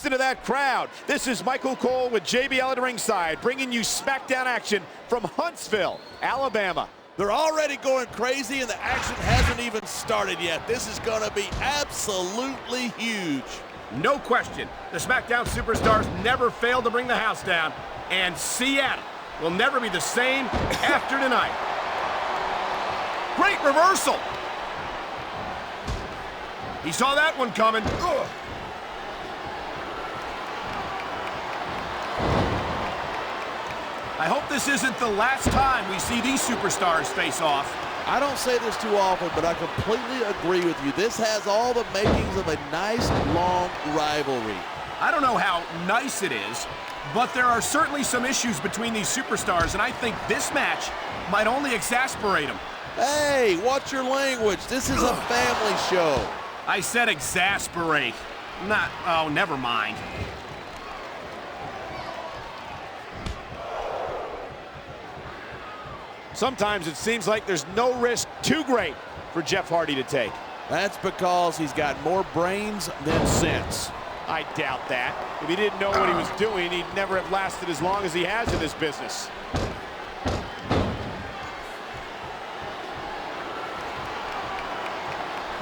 listen to that crowd. This is Michael Cole with JBL at ringside, bringing you SmackDown action from Huntsville, Alabama. They're already going crazy, and the action hasn't even started yet. This is going to be absolutely huge. No question, the SmackDown superstars never failed to bring the house down, and Seattle will never be the same after tonight. Great reversal. He saw that one coming. Ugh. I hope this isn't the last time we see these superstars face off. I don't say this too often, but I completely agree with you. This has all the makings of a nice, long rivalry. I don't know how nice it is, but there are certainly some issues between these superstars, and I think this match might only exasperate them. Hey, watch your language. This is a family show. I said exasperate. Oh, never mind. Sometimes it seems like there's no risk too great for Jeff Hardy to take. That's because he's got more brains than sense. I doubt that. If he didn't know what he was doing, he'd never have lasted as long as he has in this business.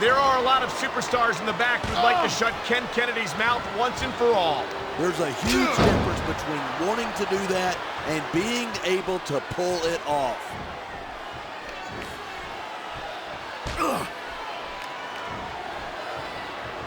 There are a lot of superstars in the back who'd like to shut Ken Kennedy's mouth once and for all. There's a huge difference between wanting to do that and being able to pull it off.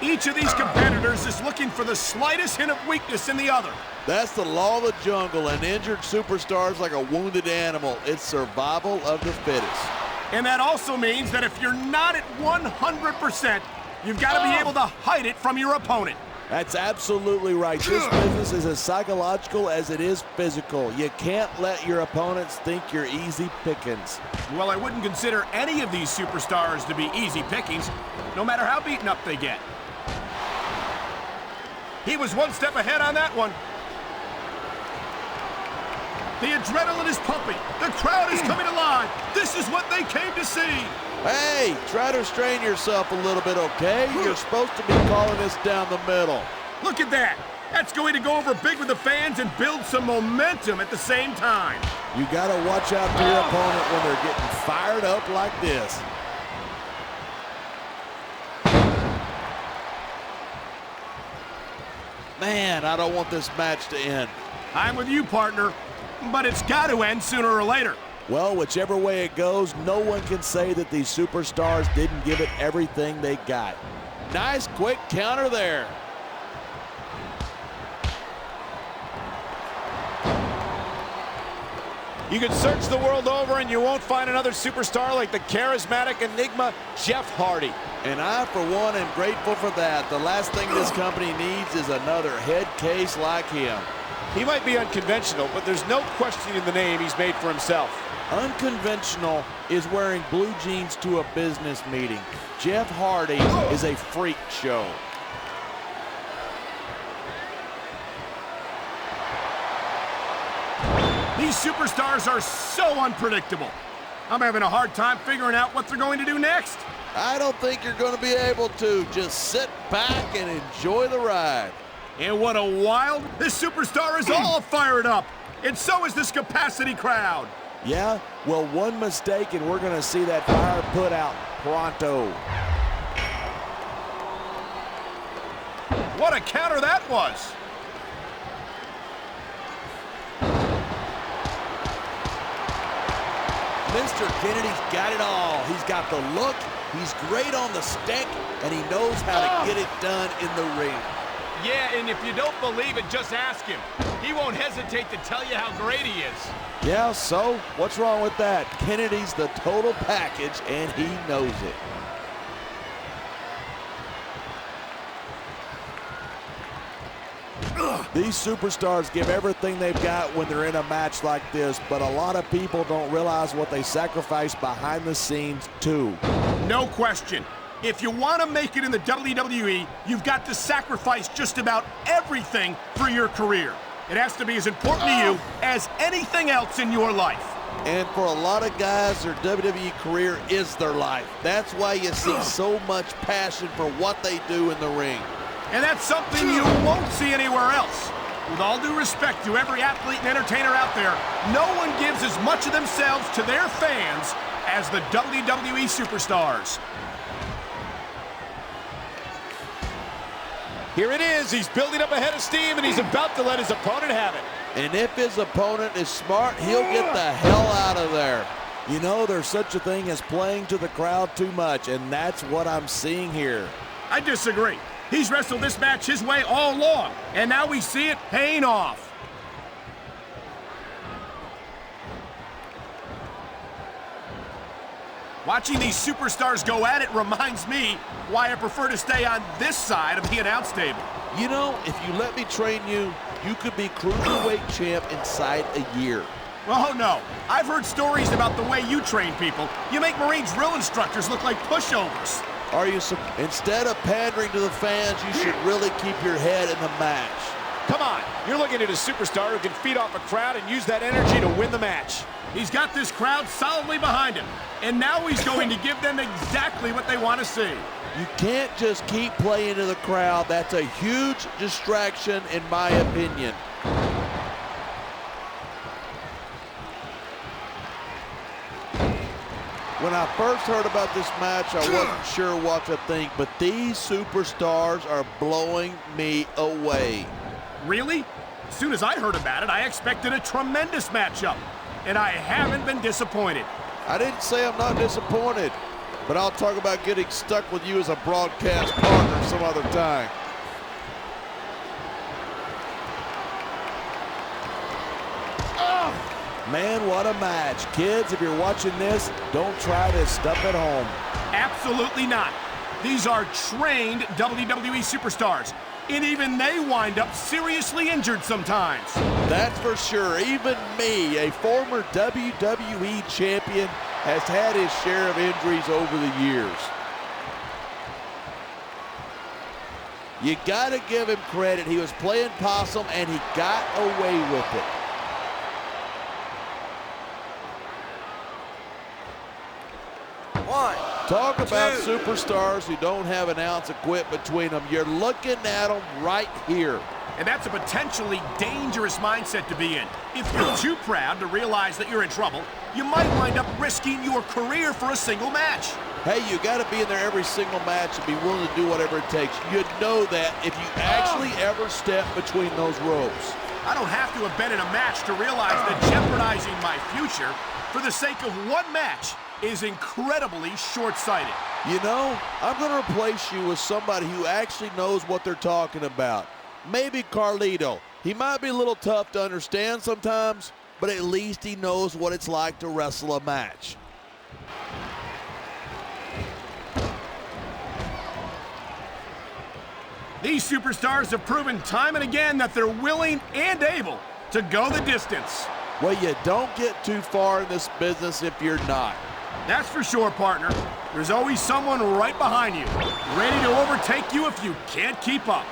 Each of these competitors is looking for the slightest hint of weakness in the other. That's the law of the jungle, and injured superstars like a wounded animal. It's survival of the fittest. And that also means that if you're not at 100%, you've got to be able to hide it from your opponent. That's absolutely right. This business is as psychological as it is physical. You can't let your opponents think you're easy pickings. Well, I wouldn't consider any of these superstars to be easy pickings, no matter how beaten up they get. He was one step ahead on that one. The adrenaline is pumping. The crowd is coming alive. This is what they came to see. Hey, try to restrain yourself a little bit, okay? You're supposed to be calling this down the middle. Look at that. That's going to go over big with the fans and build some momentum at the same time. You got to watch out for your opponent when they're getting fired up like this. Man, I don't want this match to end. I'm with you, partner, but it's got to end sooner or later. Well, whichever way it goes, no one can say that these superstars didn't give it everything they got. Nice quick counter there. You can search the world over and you won't find another superstar like the charismatic enigma Jeff Hardy. And I, for one, am grateful for that. The last thing this company needs is another head case like him. He might be unconventional, but there's no questioning the name he's made for himself. Unconventional is wearing blue jeans to a business meeting. Jeff Hardy is a freak show. These superstars are so unpredictable. I'm having a hard time figuring out what they're going to do next. I don't think you're going to be able to. Just sit back and enjoy the ride. And what a wild, this superstar is all fired up. And so is this capacity crowd. Yeah, well, one mistake and we're going to see that fire put out pronto. What a counter that was. Mr. Kennedy's got it all. He's got the look, he's great on the stick, and he knows how to get it done in the ring. Yeah, and if you don't believe it, just ask him. He won't hesitate to tell you how great he is. Yeah, so what's wrong with that? Kennedy's the total package, and he knows it. These superstars give everything they've got when they're in a match like this, but a lot of people don't realize what they sacrifice behind the scenes, too. No question. If you want to make it in the WWE, you've got to sacrifice just about everything for your career. It has to be as important to you as anything else in your life. And for a lot of guys, their WWE career is their life. That's why you see so much passion for what they do in the ring. And that's something you won't see anywhere else. With all due respect to every athlete and entertainer out there, no one gives as much of themselves to their fans as the WWE superstars. Here it is. He's building up a head of steam, and he's about to let his opponent have it. And if his opponent is smart, he'll get the hell out of there. You know, there's such a thing as playing to the crowd too much, and that's what I'm seeing here. I disagree. He's wrestled this match his way all along, and now we see it paying off. Watching these superstars go at it reminds me why I prefer to stay on this side of the announce table. You know, if you let me train you, you could be cruiserweight champ inside a year. Oh, no. I've heard stories about the way you train people. You make Marine drill instructors look like pushovers. Are you? Instead of pandering to the fans, you should really keep your head in the match. Come on, you're looking at a superstar who can feed off a crowd and use that energy to win the match. He's got this crowd solidly behind him, and now he's going to give them exactly what they want to see. You can't just keep playing to the crowd. That's a huge distraction, in my opinion. When I first heard about this match, I wasn't sure what to think, but these superstars are blowing me away. Really? As soon as I heard about it, I expected a tremendous matchup, and I haven't been disappointed. I didn't say I'm not disappointed, but I'll talk about getting stuck with you as a broadcast partner some other time. Man, what a match. Kids, if you're watching this, don't try this stuff at home. Absolutely not. These are trained WWE superstars, and even they wind up seriously injured sometimes. That's for sure. Even me, a former WWE champion, has had his share of injuries over the years. You gotta give him credit. He was playing possum, and he got away with it. Talk about superstars who don't have an ounce of quit between them. You're looking at them right here. And that's a potentially dangerous mindset to be in. If you're too proud to realize that you're in trouble, you might wind up risking your career for a single match. Hey, you got to be in there every single match and be willing to do whatever it takes. You'd know that if you actually ever step between those ropes. I don't have to have been in a match to realize that jeopardizing my future for the sake of one match is incredibly short-sighted. You know, I'm going to replace you with somebody who actually knows what they're talking about. Maybe Carlito. He might be a little tough to understand sometimes, but at least he knows what it's like to wrestle a match. These superstars have proven time and again that they're willing and able to go the distance. Well, you don't get too far in this business if you're not. That's for sure, partner. There's always someone right behind you, ready to overtake you if you can't keep up.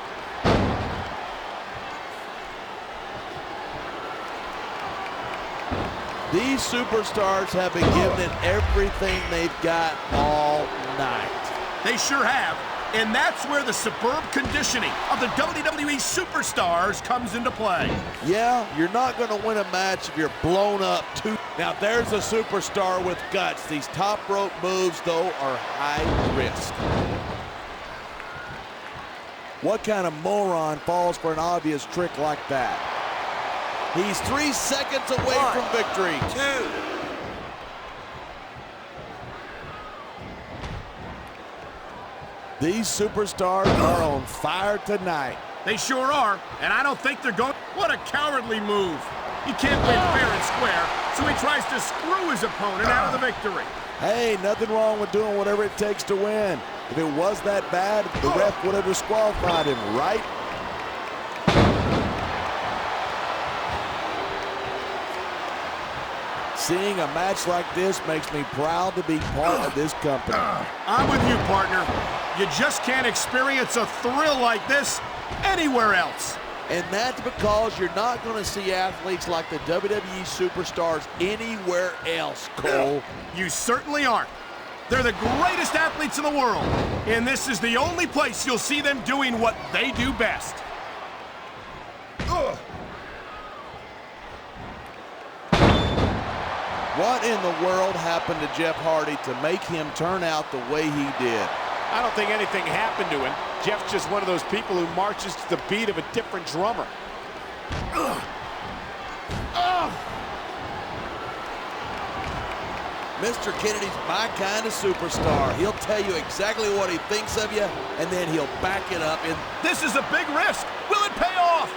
These superstars have been given it everything they've got all night. They sure have, and that's where the superb conditioning of the WWE superstars comes into play. Yeah, you're not going to win a match if you're blown up too. Now there's a superstar with guts. These top rope moves, though, are high risk. What kind of moron falls for an obvious trick like that? He's 3 seconds away from victory. 2. These superstars are on fire tonight. They sure are, and I don't think they're going. What a cowardly move. He can't win fair and square, so he tries to screw his opponent out of the victory. Hey, nothing wrong with doing whatever it takes to win. If it was that bad, the ref would have disqualified him, right? Seeing a match like this makes me proud to be part of this company. I'm with you, partner. You just can't experience a thrill like this anywhere else. And that's because you're not going to see athletes like the WWE superstars anywhere else, Cole. You certainly aren't. They're the greatest athletes in the world, and this is the only place you'll see them doing what they do best. Ugh. What in the world happened to Jeff Hardy to make him turn out the way he did? I don't think anything happened to him. Jeff's just one of those people who marches to the beat of a different drummer. Ugh. Ugh. Mr. Kennedy's my kind of superstar. He'll tell you exactly what he thinks of you, and then he'll back it up. This is a big risk. Will it pay off?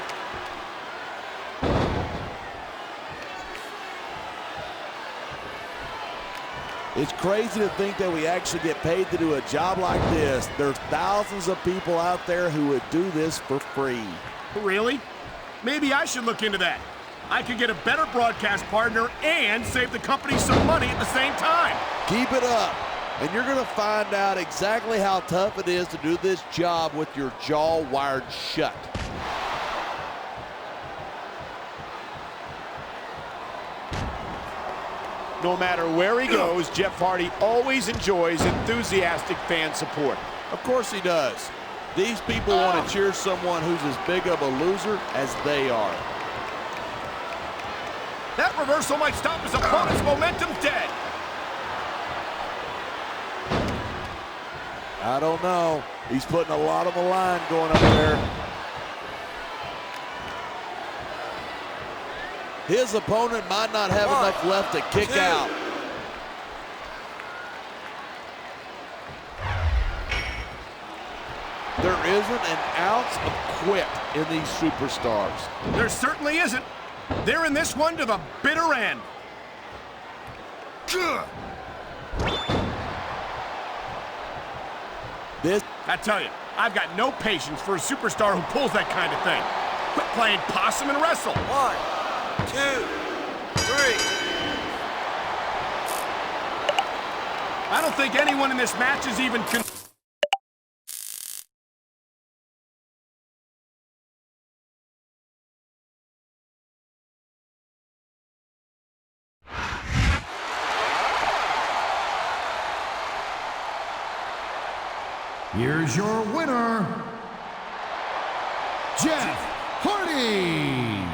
It's crazy to think that we actually get paid to do a job like this. There's thousands of people out there who would do this for free. Really? Maybe I should look into that. I could get a better broadcast partner and save the company some money at the same time. Keep it up, and you're going to find out exactly how tough it is to do this job with your jaw wired shut. No matter where he goes, Jeff Hardy always enjoys enthusiastic fan support. Of course he does. These people want to cheer someone who's as big of a loser as they are. That reversal might stop his opponent's momentum dead. I don't know. He's putting a lot on the line going up there. His opponent might not have enough left to kick out. There isn't an ounce of quit in these superstars. There certainly isn't. They're in this one to the bitter end. I tell you, I've got no patience for a superstar who pulls that kind of thing. Quit playing possum and wrestle. 1, 2, 3. I don't think anyone in this match is even Here's your winner, Jeff Hardy.